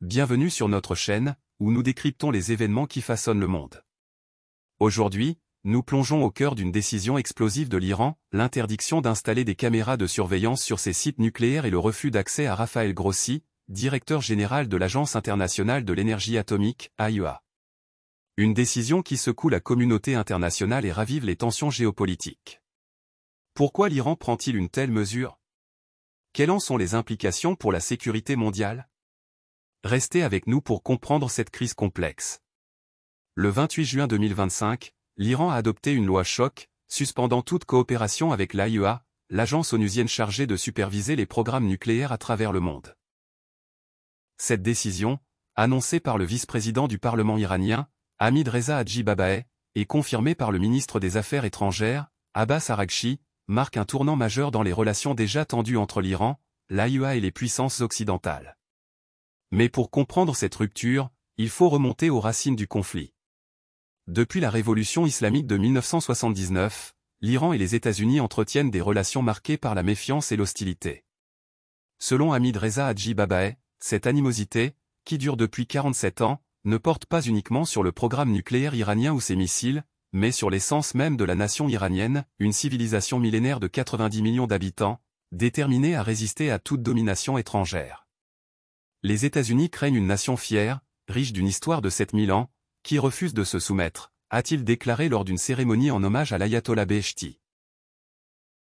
Bienvenue sur notre chaîne, où nous décryptons les événements qui façonnent le monde. Aujourd'hui, nous plongeons au cœur d'une décision explosive de l'Iran, l'interdiction d'installer des caméras de surveillance sur ses sites nucléaires et le refus d'accès à Raphaël Grossi, directeur général de l'Agence internationale de l'énergie atomique, AIEA. Une décision qui secoue la communauté internationale et ravive les tensions géopolitiques. Pourquoi l'Iran prend-il une telle mesure? Quelles en sont les implications pour la sécurité mondiale? Restez avec nous pour comprendre cette crise complexe. Le 28 juin 2025, l'Iran a adopté une loi choc, suspendant toute coopération avec l'AIEA, l'agence onusienne chargée de superviser les programmes nucléaires à travers le monde. Cette décision, annoncée par le vice-président du Parlement iranien, Hamid Reza Hadjibabaei, et confirmée par le ministre des Affaires étrangères, Abbas Araghchi, marque un tournant majeur dans les relations déjà tendues entre l'Iran, l'AIEA et les puissances occidentales. Mais pour comprendre cette rupture, il faut remonter aux racines du conflit. Depuis la révolution islamique de 1979, l'Iran et les États-Unis entretiennent des relations marquées par la méfiance et l'hostilité. Selon Hamid Reza Hadjibabaei, cette animosité, qui dure depuis 47 ans, ne porte pas uniquement sur le programme nucléaire iranien ou ses missiles, mais sur l'essence même de la nation iranienne, une civilisation millénaire de 90 millions d'habitants, déterminée à résister à toute domination étrangère. Les États-Unis craignent une nation fière, riche d'une histoire de 7000 ans, qui refuse de se soumettre, a-t-il déclaré lors d'une cérémonie en hommage à l'ayatollah Beheshti.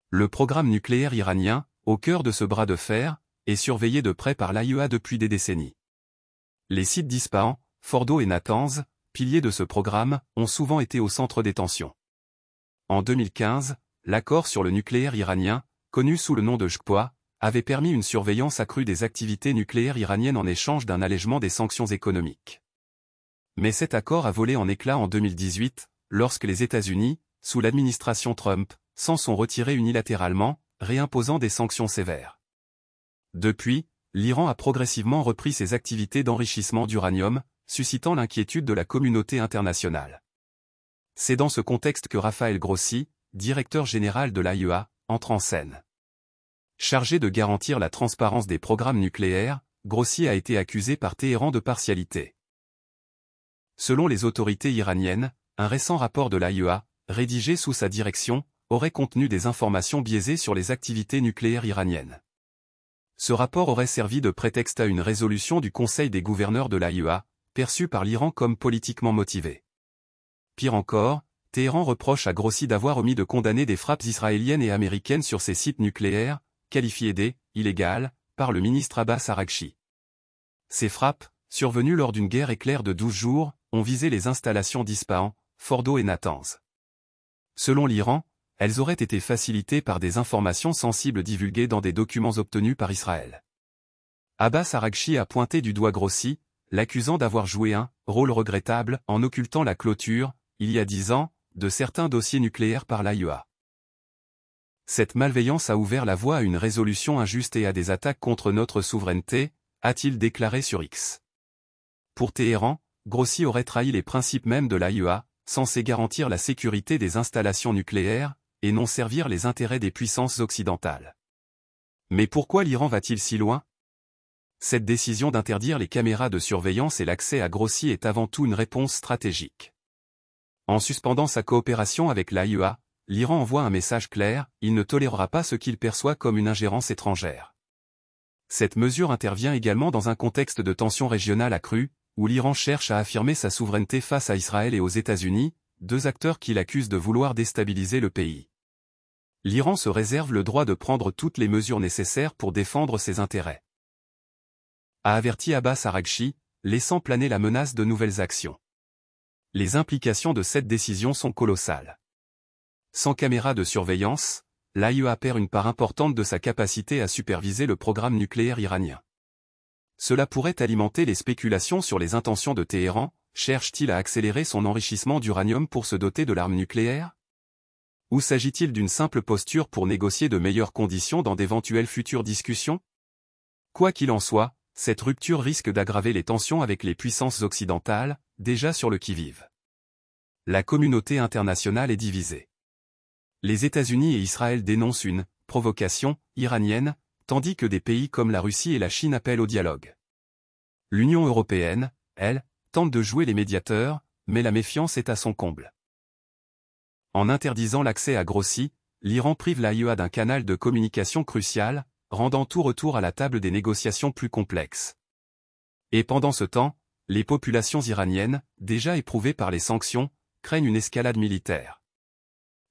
Le programme nucléaire iranien, au cœur de ce bras de fer, est surveillé de près par l'AIEA depuis des décennies. Les sites d'Ispahan, Fordo et Natanz, piliers de ce programme, ont souvent été au centre des tensions. En 2015, l'accord sur le nucléaire iranien, connu sous le nom de JCPOA, avait permis une surveillance accrue des activités nucléaires iraniennes en échange d'un allègement des sanctions économiques. Mais cet accord a volé en éclats en 2018, lorsque les États-Unis, sous l'administration Trump, s'en sont retirés unilatéralement, réimposant des sanctions sévères. Depuis, l'Iran a progressivement repris ses activités d'enrichissement d'uranium, suscitant l'inquiétude de la communauté internationale. C'est dans ce contexte que Raphaël Grossi, directeur général de l'AIEA, entre en scène. Chargé de garantir la transparence des programmes nucléaires, Grossi a été accusé par Téhéran de partialité. Selon les autorités iraniennes, un récent rapport de l'AIEA, rédigé sous sa direction, aurait contenu des informations biaisées sur les activités nucléaires iraniennes. Ce rapport aurait servi de prétexte à une résolution du Conseil des gouverneurs de l'AIEA, perçue par l'Iran comme politiquement motivée. Pire encore, Téhéran reproche à Grossi d'avoir omis de condamner des frappes israéliennes et américaines sur ses sites nucléaires, qualifiées d'illégales, par le ministre Abbas Araghchi. Ces frappes, survenues lors d'une guerre éclair de 12 jours, ont visé les installations d'Ispahan, Fordo et Natanz. Selon l'Iran, elles auraient été facilitées par des informations sensibles divulguées dans des documents obtenus par Israël. Abbas Araghchi a pointé du doigt Grossi, l'accusant d'avoir joué un rôle regrettable en occultant la clôture, il y a 10 ans, de certains dossiers nucléaires par l'AIEA. Cette malveillance a ouvert la voie à une résolution injuste et à des attaques contre notre souveraineté, a-t-il déclaré sur X. Pour Téhéran, Grossi aurait trahi les principes mêmes de l'AIEA, censés garantir la sécurité des installations nucléaires, et non servir les intérêts des puissances occidentales. Mais pourquoi l'Iran va-t-il si loin? Cette décision d'interdire les caméras de surveillance et l'accès à Grossi est avant tout une réponse stratégique. En suspendant sa coopération avec l'AIEA, l'Iran envoie un message clair, il ne tolérera pas ce qu'il perçoit comme une ingérence étrangère. Cette mesure intervient également dans un contexte de tensions régionales accrues, où l'Iran cherche à affirmer sa souveraineté face à Israël et aux États-Unis, deux acteurs qui l'accusent de vouloir déstabiliser le pays. L'Iran se réserve le droit de prendre toutes les mesures nécessaires pour défendre ses intérêts, a averti Abbas Araghchi, laissant planer la menace de nouvelles actions. Les implications de cette décision sont colossales. Sans caméra de surveillance, l'AIEA perd une part importante de sa capacité à superviser le programme nucléaire iranien. Cela pourrait alimenter les spéculations sur les intentions de Téhéran, cherche-t-il à accélérer son enrichissement d'uranium pour se doter de l'arme nucléaire? Ou s'agit-il d'une simple posture pour négocier de meilleures conditions dans d'éventuelles futures discussions? Quoi qu'il en soit, cette rupture risque d'aggraver les tensions avec les puissances occidentales, déjà sur le qui-vive. La communauté internationale est divisée. Les États-Unis et Israël dénoncent une provocation iranienne, tandis que des pays comme la Russie et la Chine appellent au dialogue. L'Union européenne, elle, tente de jouer les médiateurs, mais la méfiance est à son comble. En interdisant l'accès à Grossi, l'Iran prive l'AIEA d'un canal de communication crucial, rendant tout retour à la table des négociations plus complexe. Et pendant ce temps, les populations iraniennes, déjà éprouvées par les sanctions, craignent une escalade militaire.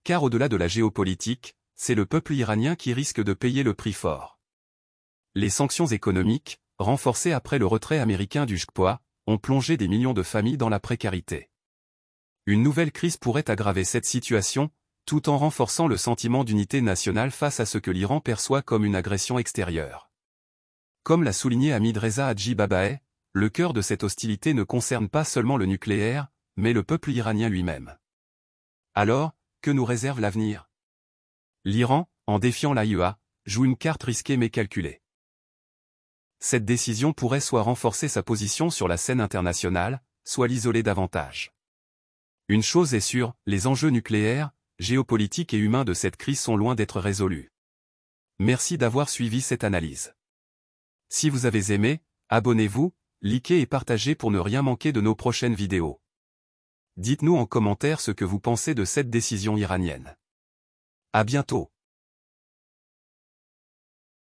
Car au-delà de la géopolitique, c'est le peuple iranien qui risque de payer le prix fort. Les sanctions économiques, renforcées après le retrait américain du JCPOA, ont plongé des millions de familles dans la précarité. Une nouvelle crise pourrait aggraver cette situation, tout en renforçant le sentiment d'unité nationale face à ce que l'Iran perçoit comme une agression extérieure. Comme l'a souligné Hamid Reza Hadji-Babaei, le cœur de cette hostilité ne concerne pas seulement le nucléaire, mais le peuple iranien lui-même. Alors, que nous réserve l'avenir? L'Iran, en défiant l'AIEA, joue une carte risquée mais calculée. Cette décision pourrait soit renforcer sa position sur la scène internationale, soit l'isoler davantage. Une chose est sûre, les enjeux nucléaires, géopolitiques et humains de cette crise sont loin d'être résolus. Merci d'avoir suivi cette analyse. Si vous avez aimé, abonnez-vous, likez et partagez pour ne rien manquer de nos prochaines vidéos. Dites-nous en commentaire ce que vous pensez de cette décision iranienne. À bientôt.